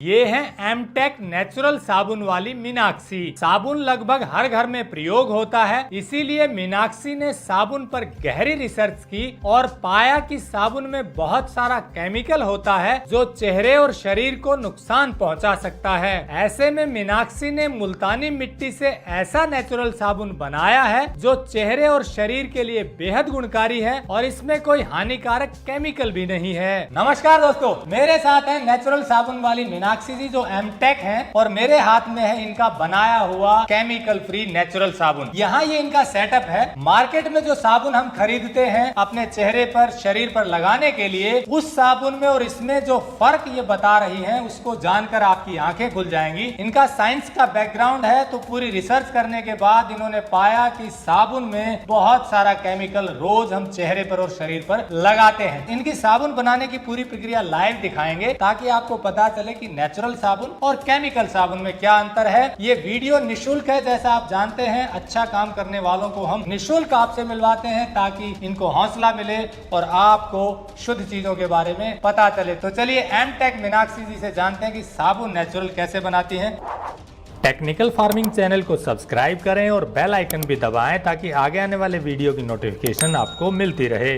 ये है MTech natural साबुन वाली मीनाक्षी। साबुन लगभग हर घर में प्रयोग होता है, इसीलिए मीनाक्षी ने साबुन पर गहरी रिसर्च की और पाया कि साबुन में बहुत सारा केमिकल होता है जो चेहरे और शरीर को नुकसान पहुंचा सकता है। ऐसे में मीनाक्षी ने मुल्तानी मिट्टी से ऐसा नेचुरल साबुन बनाया है जो चेहरे और शरीर के लिए बेहद गुणकारी है और इसमें कोई हानिकारक केमिकल भी नहीं है। नमस्कार दोस्तों, मेरे साथ है नेचुरल साबुन वाली मीनाक्षी जी जो एमटेक हैं और मेरे हाथ में है इनका बनाया हुआ केमिकल फ्री नेचुरल साबुन। यहाँ ये इनका सेटअप है। मार्केट में जो साबुन हम खरीदते हैं अपने चेहरे पर शरीर पर लगाने के लिए, उस साबुन में और इसमें जो फर्क ये बता रही है उसको जानकर आपकी आंखें खुल जाएंगी। इनका साइंस का बैकग्राउंड है, तो पूरी रिसर्च करने के बाद इन्होंने पाया कि साबुन में बहुत सारा केमिकल रोज हम चेहरे पर और शरीर पर लगाते हैं। इनकी साबुन बनाने की पूरी प्रक्रिया लाइव दिखाएंगे ताकि आपको पता चले कि नेचुरल साबुन और केमिकल साबुन में क्या अंतर है। ये वीडियो निशुल्क है, जैसा आप जानते हैं अच्छा काम करने वालों को हम निशुल्क आपसे मिलवाते हैं ताकि इनको हौसला मिले और आपको शुद्ध चीजों के बारे में पता चले। तो चलिए एमटेक मीनाक्षी जी से जानते हैं कि साबुन नेचुरल कैसे बनाती हैं। टेक्निकल फार्मिंग चैनल को सब्सक्राइब करें और बेल आइकन भी दबाएं ताकि आगे आने वाले वीडियो की नोटिफिकेशन आपको मिलती रहे।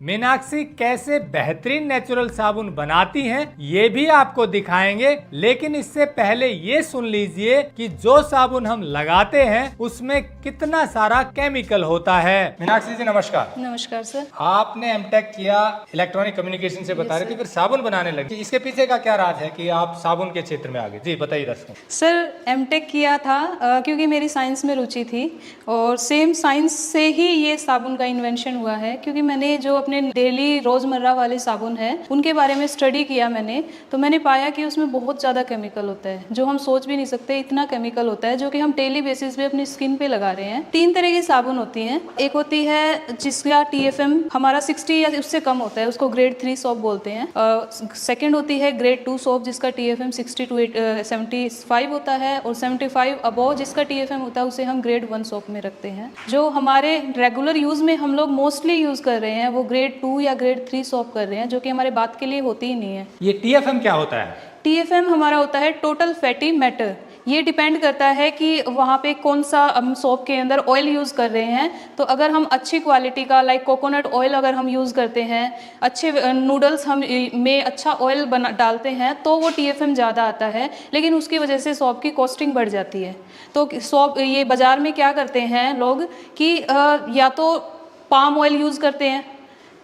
मीनाक्षी कैसे बेहतरीन नेचुरल साबुन बनाती हैं ये भी आपको दिखाएंगे, लेकिन इससे पहले ये सुन लीजिए कि जो साबुन हम लगाते हैं उसमें कितना सारा केमिकल होता है। मीनाक्षी जी नमस्कार। नमस्कार सर। आपने एमटेक किया, इलेक्ट्रॉनिक कम्युनिकेशन से बता रहे थे, फिर साबुन बनाने लगे, इसके पीछे का क्या राज है कि आप साबुन के क्षेत्र में आ गए? जी बताइए दर्शकों। सर एमटेक किया था क्योंकि मेरी साइंस में रुचि थी और सेम साइंस से ही ये साबुन का इन्वेंशन हुआ है। क्योंकि मैंने जो अपने डेली रोजमर्रा वाले साबुन है उनके बारे में स्टडी किया मैंने, तो मैंने पाया कि उसमें बहुत ज़्यादा केमिकल होता है जो हम सोच भी नहीं सकते, इतना केमिकल होता है जो कि हम डेली बेसिस पे अपनी स्किन पे लगा रहे हैं। 3 तरह की साबुन होती हैं। एक होती है जिसका TFM हमारा 60 या उससे कम होता है, उसको ग्रेड 3 सोप बोलते हैं। सेकेंड होती है ग्रेड 2 सोप जिसका TFM 60 to 75 होता है, और 75 अबव जिसका TFM होता है उसे हम ग्रेड 1 सोप में रखते हैं। जो हमारे रेगुलर यूज में हम लोग मोस्टली यूज कर रहे हैं वो ग्रेड 2 या ग्रेड 3 सोप कर रहे हैं, जो कि हमारे बात के लिए होती ही नहीं है। ये TFM क्या होता है? TFM हमारा होता है टोटल फैटी मैटर। ये डिपेंड करता है कि वहाँ पे कौन सा हम सोप के अंदर ऑयल यूज़ कर रहे हैं। तो अगर हम अच्छी क्वालिटी का लाइक कोकोनट ऑयल अगर हम यूज़ करते हैं, अच्छे नूडल्स हम में अच्छा ऑयल डालते हैं तो वो TFM ज़्यादा आता है, लेकिन उसकी वजह से सोप की कॉस्टिंग बढ़ जाती है। तो सोप ये बाज़ार में क्या करते हैं लोग कि या तो पाम ऑयल यूज़ करते हैं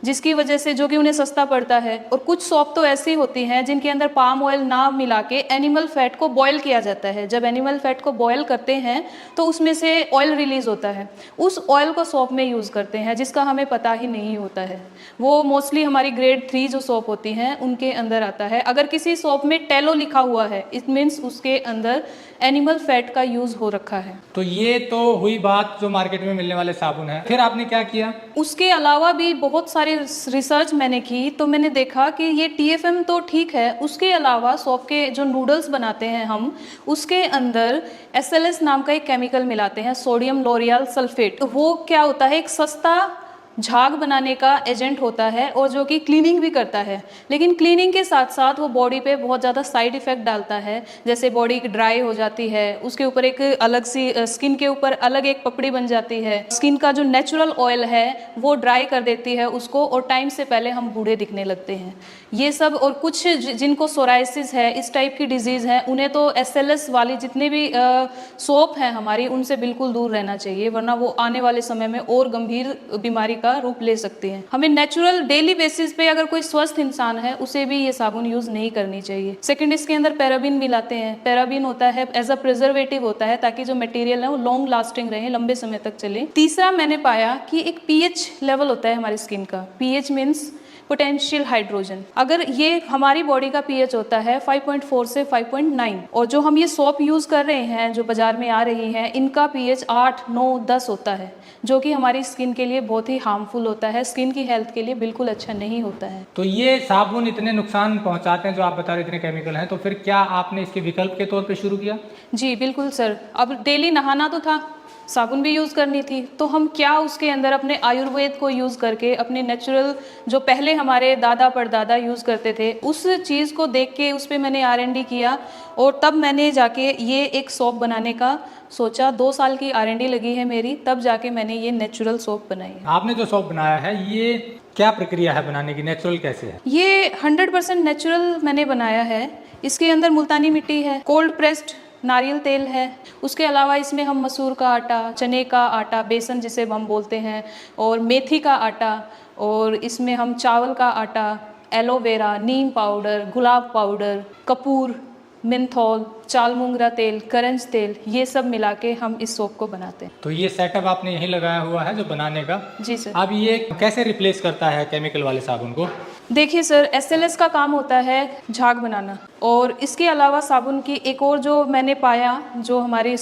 जिसकी वजह से जो कि उन्हें सस्ता पड़ता है, और कुछ सोप तो ऐसी होती हैं जिनके अंदर पाम ऑयल ना मिला के एनिमल फैट को बॉयल किया जाता है। जब एनिमल फैट को बॉयल करते हैं तो उसमें से ऑयल रिलीज होता है, उस ऑयल को सोप में यूज़ करते हैं जिसका हमें पता ही नहीं होता है। वो मोस्टली हमारी ग्रेड 3 जो सोप होती हैं उनके अंदर आता है। अगर किसी सोप में टेलो लिखा हुआ है इट मीन्स उसके अंदर एनिमल फैट का यूज़ हो रखा है। तो ये तो हुई बात जो मार्केट में मिलने वाले साबुन है, फिर आपने क्या किया? उसके अलावा भी बहुत सारे रिसर्च मैंने की, तो मैंने देखा कि ये TFM तो ठीक है, उसके अलावा सोप के जो नूडल्स बनाते हैं हम उसके अंदर SLS नाम का एक केमिकल मिलाते हैं, सोडियम लोरियल सल्फेट। वो क्या होता है, एक सस्ता झाग बनाने का एजेंट होता है और जो कि क्लीनिंग भी करता है, लेकिन क्लीनिंग के साथ साथ वो बॉडी पे बहुत ज़्यादा साइड इफ़ेक्ट डालता है। जैसे बॉडी ड्राई हो जाती है, उसके ऊपर एक अलग सी स्किन के ऊपर अलग एक पपड़ी बन जाती है, स्किन का जो नेचुरल ऑयल है वो ड्राई कर देती है उसको, और टाइम से पहले हम बूढ़े दिखने लगते हैं। ये सब, और कुछ जिनको सोराइसिस है, इस टाइप की डिजीज़ है, उन्हें तो SLS वाली जितने भी सोप हैं हमारी उनसे बिल्कुल दूर रहना चाहिए, वरना वो आने वाले समय में और गंभीर बीमारी का रूप ले सकती हैं। हमें नेचुरल डेली बेसिस पे अगर कोई स्वस्थ इंसान है उसे भी ये साबुन यूज नहीं करनी चाहिए। सेकंड, इसके अंदर पैराबिन मिलाते हैं। पैराबिन होता है एज अ प्रिजर्वेटिव होता है ताकि जो मटेरियल है वो लॉन्ग लास्टिंग रहे, लंबे समय तक चले। तीसरा मैंने पाया कि एक pH लेवल होता है हमारी स्किन का। pH means potential hydrogen. अगर ये हमारी बॉडी का pH होता है 5.4 से 5.9, और जो हम ये सोप यूज़ कर रहे हैं जो बाज़ार में आ रही हैं इनका pH 8, 9, 10 होता है, जो कि हमारी स्किन के लिए बहुत ही हार्मफुल होता है, स्किन की हेल्थ के लिए बिल्कुल अच्छा नहीं होता है। तो ये साबुन इतने नुकसान पहुंचाते हैं जो आप बता रहे इतने केमिकल हैं, तो फिर क्या आपने इसके विकल्प के तौर पे शुरू किया? जी बिल्कुल सर। अब डेली नहाना तो था, साबुन भी यूज़ करनी थी, तो हम क्या उसके अंदर अपने आयुर्वेद को यूज़ करके अपने नेचुरल जो पहले हमारे दादा परदादा यूज़ करते थे उस चीज़ को देख के उस पर मैंने R&D किया और तब मैंने जाके ये एक सोप बनाने का सोचा। 2 साल की R&D लगी है मेरी, तब जाके मैंने ये नेचुरल सोप बनाई है। आपने जो सोप बनाया है ये क्या प्रक्रिया है बनाने की, नेचुरल कैसे है? ये 100% नेचुरल मैंने बनाया है। इसके अंदर मुल्तानी मिट्टी है, कोल्ड प्रेस्ड नारियल तेल है, उसके अलावा इसमें हम मसूर का आटा, चने का आटा, बेसन जिसे हम बोलते हैं, और मेथी का आटा, और इसमें हम चावल का आटा, एलोवेरा, नीम पाउडर, गुलाब पाउडर, कपूर, मेंथोल, चालमुंगरा तेल, करंज तेल, ये सब मिला के हम इस सोप को बनाते हैं। तो ये सेटअप आपने यहीं लगाया हुआ है जो बनाने का? जी सर। अब ये कैसे रिप्लेस करता है केमिकल वाले साबुन को? देखिए सर, SLS का काम होता है झाग बनाना, और इसके अलावा साबुन की एक और जो मैंने पाया, जो हमारी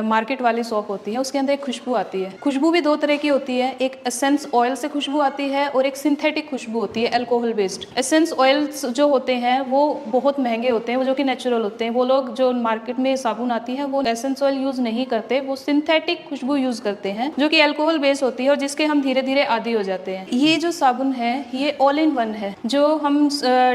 मार्केट वाली सोप होती है उसके अंदर एक खुशबू आती है। खुशबू भी 2 तरह की होती है, एक एसेंस ऑयल से खुशबू आती है और एक सिंथेटिक खुशबू होती है अल्कोहल बेस्ड। एसेंस ऑयल्स जो होते हैं वो बहुत महंगे होते हैं, वो जो कि नेचुरल होते हैं। वो लोग जो मार्केट में साबुन आती है वो एसेंस ऑयल यूज नहीं करते, वो सिंथेटिक खुशबू यूज करते हैं जो कि अल्कोहल बेस्ड होती है और जिसके हम धीरे धीरे आदी हो जाते हैं। ये जो साबुन है ये ऑल इन वन है। जो हम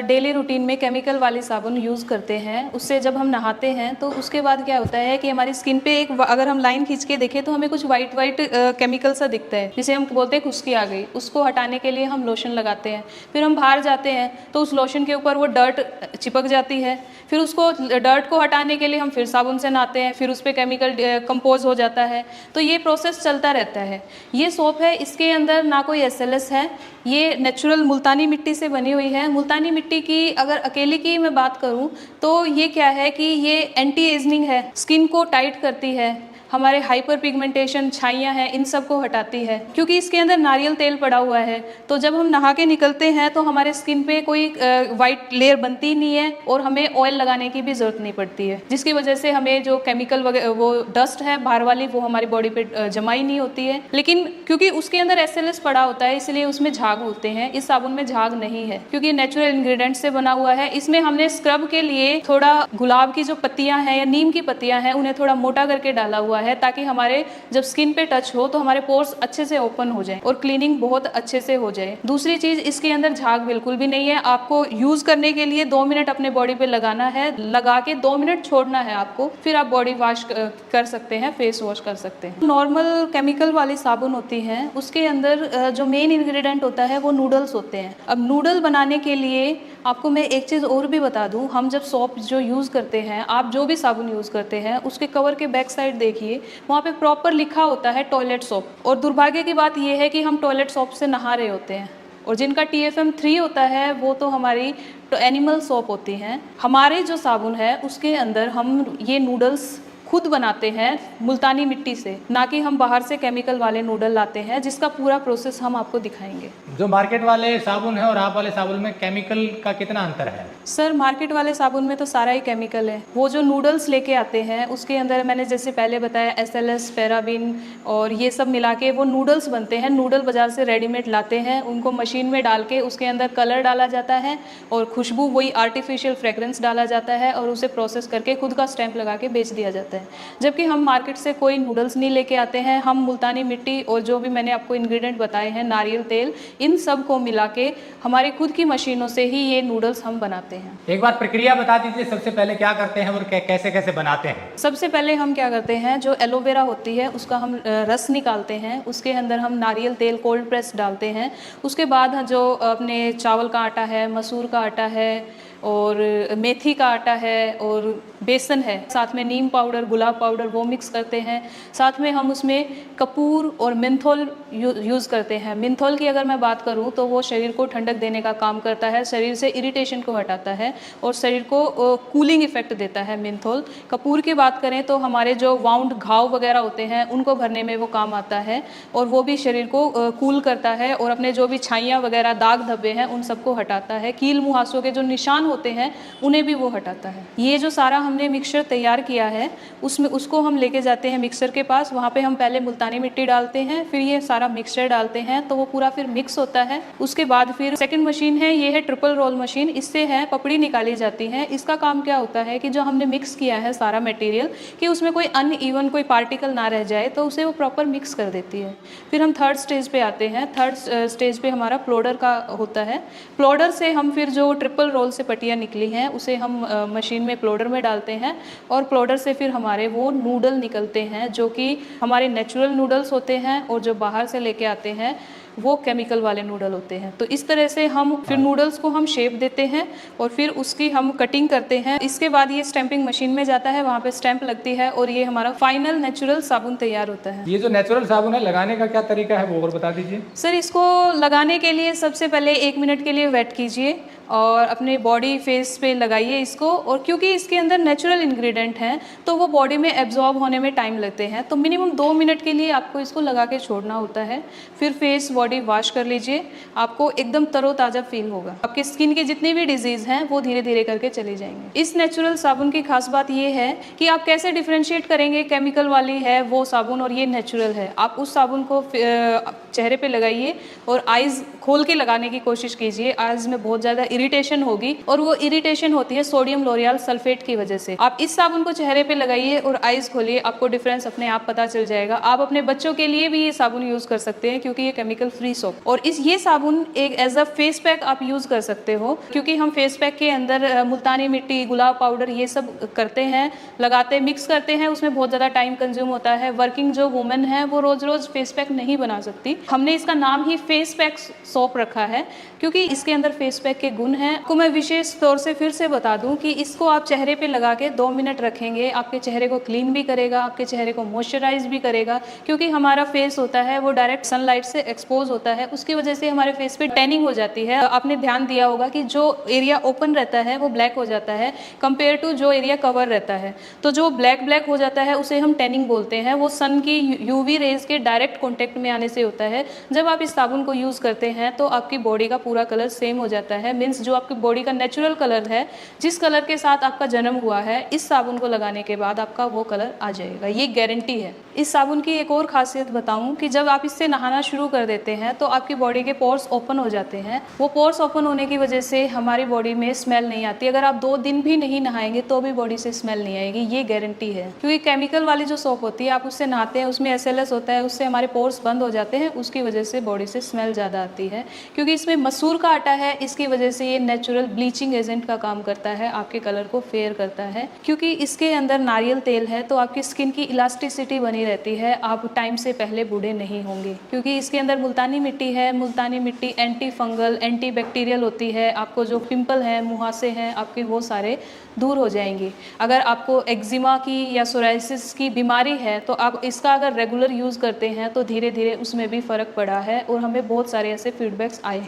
डेली रूटीन में केमिकल वाली साबुन यूज़ करते हैं, उससे जब हम नहाते हैं तो उसके बाद क्या होता है कि हमारी स्किन पे एक, अगर हम लाइन खींच के देखें तो हमें कुछ वाइट वाइट केमिकल सा दिखता है, जिसे हम बोलते हैं खुश्की आ गई। उसको हटाने के लिए हम लोशन लगाते हैं, फिर हम बाहर जाते हैं तो उस लोशन के ऊपर वो डर्ट चिपक जाती है, फिर उसको डर्ट को हटाने के लिए हम फिर साबुन से नहाते हैं, फिर उस पर केमिकल कंपोज हो जाता है। तो ये प्रोसेस चलता रहता है। ये सोप है, इसके अंदर ना कोई SLS है, ये नेचुरल मुल्तानी मिट्टी से बनी हुई है। मुल्तानी मिट्टी की अगर अकेली की मैं बात करूं तो ये क्या है कि ये एंटी एजिंग है, स्किन को टाइट करती है, हमारे हाइपर पिगमेंटेशन, छाइयाँ हैं, इन सब को हटाती है। क्योंकि इसके अंदर नारियल तेल पड़ा हुआ है तो जब हम नहा के निकलते हैं तो हमारे स्किन पे कोई वाइट लेयर बनती नहीं है और हमें ऑयल लगाने की भी ज़रूरत नहीं पड़ती है, जिसकी वजह से हमें जो केमिकल वो डस्ट है बाहर वाली वो हमारी बॉडी पे जमा ही नहीं होती है। लेकिन क्योंकि उसके अंदर SLS पड़ा होता है इसलिए उसमें झाग होते हैं। इस साबुन में झाग नहीं है क्योंकि नेचुरल इंग्रेडिएंट से बना हुआ है। इसमें हमने स्क्रब के लिए थोड़ा गुलाब की जो पत्तियां हैं या नीम की पत्तियां हैं उन्हें थोड़ा मोटा करके डाला हुआ है, ताकि हमारे जब स्किन पे टच हो तो हमारे पोर्स अच्छे से ओपन हो जाए और क्लीनिंग बहुत अच्छे से हो जाए। दूसरी चीज, इसके अंदर झाग बिल्कुल भी नहीं है। आपको यूज करने के लिए 2 मिनट अपने बॉडी पे लगाना है, लगा के 2 मिनट छोड़ना है आपको, फिर आप बॉडी वॉश कर सकते हैं, फेस वॉश कर सकते हैं। नॉर्मल केमिकल वाली साबुन होती है उसके अंदर जो मेन इंग्रेडिएंट होता है वो नूडल्स होते हैं। अब नूडल बनाने के लिए आपको मैं एक चीज़ और भी बता दूं, हम जब सोप जो यूज़ करते हैं, आप जो भी साबुन यूज़ करते हैं उसके कवर के बैक साइड देखिए, वहाँ पे प्रॉपर लिखा होता है टॉयलेट सोप। और दुर्भाग्य की बात यह है कि हम टॉयलेट सोप से नहा रहे होते हैं और जिनका TFM 3 होता है वो तो हमारी एनिमल सोप होती हैं। हमारे जो साबुन है उसके अंदर हम ये नूडल्स खुद बनाते हैं मुल्तानी मिट्टी से, ना कि हम बाहर से केमिकल वाले नूडल लाते हैं, जिसका पूरा प्रोसेस हम आपको दिखाएंगे। जो मार्केट वाले साबुन है और आप वाले साबुन में केमिकल का कितना अंतर है? सर, मार्केट वाले साबुन में तो सारा ही केमिकल है। वो जो नूडल्स लेके आते हैं उसके अंदर मैंने जैसे पहले बताया SLS, पैराबिन और ये सब मिला के वो नूडल्स बनते हैं। नूडल बाजार से रेडीमेड लाते हैं, उनको मशीन में डाल के उसके अंदर कलर डाला जाता है और खुशबू वही आर्टिफिशियल फ्रेगरेंस डाला जाता है और उसे प्रोसेस करके खुद का स्टैंप लगा के बेच दिया जाता है। जबकि हम मार्केट से कोई नूडल्स नहीं लेके आते हैं। हम मुल्तानी मिट्टी और जो भी मैंने आपको इंग्रेडिएंट बताए हैं, नारियल तेल, इन सब को मिला के हमारी खुद की मशीनों से ही ये नूडल्स हम बनाते हैं। एक बार प्रक्रिया बता दीजिए, सबसे पहले क्या करते हैं और कैसे कैसे बनाते हैं? सबसे पहले हम क्या करते हैं, जो एलोवेरा होती है उसका हम रस निकालते हैं, उसके अंदर हम नारियल तेल कोल्ड प्रेस डालते हैं। उसके बाद जो अपने चावल का आटा है, मसूर का आटा है और मेथी का आटा है और बेसन है, साथ में नीम पाउडर, गुलाब पाउडर, वो मिक्स करते हैं। साथ में हम उसमें कपूर और मेंथोल यूज़ करते हैं। मेंथोल की अगर मैं बात करूं तो वो शरीर को ठंडक देने का काम करता है, शरीर से इरिटेशन को हटाता है और शरीर को कूलिंग इफेक्ट देता है मेंथोल। कपूर की बात करें तो हमारे जो वाउंड, घाव वगैरह होते हैं उनको भरने में वो काम आता है और वो भी शरीर को कूल करता है और अपने जो भी छाइयाँ वगैरह, दाग धब्बे हैं, उन सबको हटाता है। कील मुहासों के जो निशान होते हैं उन्हें भी वो हटाता है। ये जो सारा हमने मिक्सचर तैयार किया है उसमें उसको हम लेके जाते हैं मिक्सर के पास, वहाँ पे हम पहले मुल्तानी मिट्टी डालते हैं, फिर ये सारा मिक्सचर डालते हैं तो वो पूरा फिर मिक्स होता है। उसके बाद फिर सेकंड मशीन है, ये है ट्रिपल रोल मशीन, इससे है पपड़ी निकाली जाती है। इसका काम क्या होता है कि जो हमने मिक्स किया है सारा मटेरियल कि उसमें कोई अनइवन कोई पार्टिकल ना रह जाए, तो उसे वो प्रॉपर मिक्स कर देती है। फिर हम थर्ड स्टेज पे आते हैं। थर्ड स्टेज पे हमारा प्लोडर का होता है। प्लोडर से हम फिर जो ट्रिपल रोल से पट्टियाँ निकली हैं उसे हम मशीन में प्लोडर में डालते हैं और प्लोडर से फिर हमारे वो नूडल निकलते हैं जो कि हमारे नेचुरल नूडल्स होते हैं और जो बाहर से लेके आते हैं वो केमिकल वाले नूडल होते हैं। तो इस तरह से हम फिर नूडल्स को हम शेप देते हैं और फिर उसकी हम कटिंग करते हैं। इसके बाद ये स्टैंपिंग मशीन में जाता है, वहाँ पे स्टैंप लगती है और ये हमारा फाइनल नेचुरल साबुन तैयार होता है। ये जो नेचुरल साबुन है लगाने का क्या तरीका है वो और बता दीजिए। सर इसको लगाने के लिए सबसे पहले 1 मिनट के लिए वेट कीजिए और अपने बॉडी फेस पे लगाइए इसको, और क्योंकि इसके अंदर नेचुरल इंग्रेडिएंट हैं तो वो बॉडी में एब्जॉर्ब होने में टाइम लगते हैं, तो मिनिमम 2 मिनट के लिए आपको इसको लगा के छोड़ना होता है। फिर फेस बॉडी वॉश कर लीजिए, आपको एकदम तरोताज़ा फील होगा। आपकी स्किन की जितनी भी डिजीज़ हैं वो धीरे धीरे करके चले जाएंगे। इस नेचुरल साबुन की खास बात ये है कि आप कैसे डिफ्रेंशिएट करेंगे केमिकल वाली है वो साबुन और ये नेचुरल है। आप उस साबुन को चेहरे पे लगाइए और आइज़ खोल के लगाने की कोशिश कीजिए। आइज़ में बहुत ज़्यादा इरिटेशन होगी और वो इरिटेशन होती है सोडियम लोरियल सल्फेट की वजह से। आप इस साबुन को चेहरे पे लगाइए और आइज़ खोलिए, आपको डिफरेंस अपने आप पता चल जाएगा। आप अपने बच्चों के लिए भी ये साबुन यूज़ कर सकते हैं क्योंकि ये केमिकल फ्री सोप, और ये साबुन एक एज अ फेस पैक आप यूज़ कर सकते हो क्योंकि हम फेस पैक के अंदर मुल्तानी मिट्टी, गुलाब पाउडर ये सब करते हैं, लगाते मिक्स करते हैं, उसमें बहुत ज़्यादा टाइम कंज्यूम होता है। वर्किंग जो वुमेन है वो रोज़ रोज़ फेस पैक नहीं बना सकती। हमने इसका नाम ही फेस पैक सोप रखा है क्योंकि इसके अंदर फेस पैक के गुण हैं। आपको मैं विशेष तौर से फिर से बता दूं कि इसको आप चेहरे पे लगा के 2 मिनट रखेंगे, आपके चेहरे को क्लीन भी करेगा, आपके चेहरे को मॉइस्चराइज भी करेगा क्योंकि हमारा फेस होता है वो डायरेक्ट सनलाइट से एक्सपोज होता है, उसकी वजह से हमारे फेस पे टैनिंग हो जाती है। आपने ध्यान दिया होगा कि जो एरिया ओपन रहता है वो ब्लैक हो जाता है कंपेयर टू जो एरिया कवर रहता है, तो जो ब्लैक हो जाता है उसे हम टैनिंग बोलते हैं। वो सन की यूवी रेज के डायरेक्ट कॉन्टेक्ट में आने से होता है। जब आप इस साबुन को यूज़ करते हैं तो आपकी बॉडी का पूरा कलर सेम हो जाता है, मीन्स जो आपकी बॉडी का नेचुरल कलर है, जिस कलर के साथ आपका जन्म हुआ है, इस साबुन को लगाने के बाद आपका वो कलर आ जाएगा, ये गारंटी है। इस साबुन की एक और खासियत बताऊं कि जब आप इससे नहाना शुरू कर देते हैं तो आपकी बॉडी के पोर्स ओपन हो जाते हैं। वो पोर्स ओपन होने की वजह से हमारी बॉडी में स्मेल नहीं आती। अगर आप 2 दिन भी नहीं नहाएंगे तो भी बॉडी से स्मेल नहीं आएगी, ये गारंटी है। क्योंकि केमिकल वाली जो सोप होती है आप उससे नहाते हैं, उसमें SLS होता है, उससे हमारे पोर्स बंद हो जाते हैं, उसकी वजह से बॉडी से स्मेल ज़्यादा आती है। क्योंकि इसमें मसूर का आटा है, इसकी वजह से ये नेचुरल ब्लीचिंग एजेंट का काम करता है, आपके कलर को फेयर करता है। क्योंकि इसके अंदर नारियल तेल है तो आपकी स्किन की इलास्टिसिटी बनी रहती है, आप टाइम से पहले बूढ़े नहीं होंगे। क्योंकि इसके अंदर मुल्तानी मिट्टी है, मुल्तानी मिट्टी एंटी फंगल एंटी बैक्टीरियल होती है। आपको जो पिंपल हैं, मुहासे हैं, आपके वो सारे दूर हो जाएंगे। अगर आपको एक्जिमा की या सोराइसिस की बीमारी है तो आप इसका अगर रेगुलर यूज़ करते हैं तो धीरे धीरे उसमें भी फ़र्क पड़ा है और हमें बहुत सारे ऐसे फीडबैक्स आए हैं।